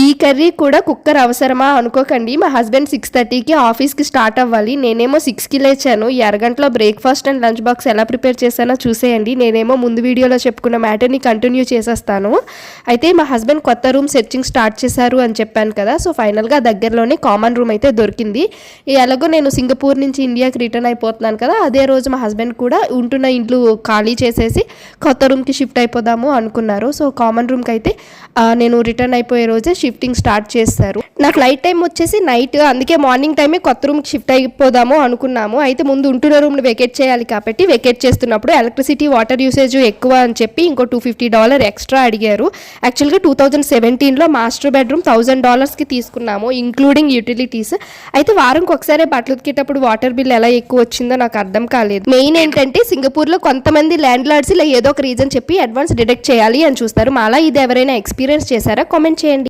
ఈ కర్రీ కూడా కుక్కర్ అవసరమా అనుకోకండి. మా హస్బెండ్ 6:30కి ఆఫీస్కి స్టార్ట్ అవ్వాలి. నేనేమో 6కి లేచాను. ఈ అరగంటలో బ్రేక్ఫాస్ట్ అండ్ లంచ్ బాక్స్ ఎలా ప్రిపేర్ చేశానో చూసేయండి. నేనేమో ముందు వీడియోలో చెప్పుకున్న మ్యాటర్ని కంటిన్యూ చేసేస్తాను. అయితే మా హస్బెండ్ కొత్త రూమ్ సెర్చింగ్ స్టార్ట్ చేశారు అని చెప్పాను కదా. సో ఫైనల్గా దగ్గరలోనే కామన్ రూమ్ అయితే దొరికింది. ఎలాగో నేను సింగపూర్ నుంచి ఇండియాకి రిటర్న్ అయిపోతున్నాను కదా, అదే రోజు మా హస్బెండ్ కూడా ఉంటున్న ఇంట్లో ఖాళీ చేసేసి కొత్త రూమ్కి షిఫ్ట్ అయిపోదాము అనుకున్నారు. సో కామన్ రూమ్కి అయితే నేను రిటర్న్ అయిపోయే రోజే షిఫ్టింగ్ స్టార్ట్ చేస్తారు. నా ఫ్లైట్ టైం వచ్చేసి నైట్, అందుకే మార్నింగ్ టైమే కొత్త రూమ్కి షిఫ్ట్ అయిపోదాము అనుకున్నాము. అయితే ముందు ఉంటున్న రూమ్ని వెకేట్ చేయాలి కాబట్టి వెకేట్ చేస్తున్నప్పుడు ఎలక్ట్రిసిటీ వాటర్ యూసేజ్ ఎక్కువ అని చెప్పి ఇంకో $250 ఎక్స్ట్రా అడిగారు. యాక్చువల్గా 2017లో మాస్టర్ బెడ్రూమ్ $1000కి తీసుకున్నాము ఇంక్లూడింగ్ యూటిలిటీస్. అయితే వారంకి ఒకసారి బట్టలు ఉతికేటప్పుడు వాటర్ బిల్ ఎలా ఎక్కువ వచ్చిందో నాకు అర్థం కాలేదు. మెయిన్ ఏంటంటే సింగపూర్లో కొంతమంది ల్యాండ్ లార్డ్స్ ఇలా ఏదో ఒక రీజన్ చెప్పి అడ్వాన్స్ డిడక్ట్ చేయాలి అని చూస్తారు. మాలా ఇది ఎవరైనా ఎక్స్పీరియన్స్ చేశారా? కామెంట్ చేయండి.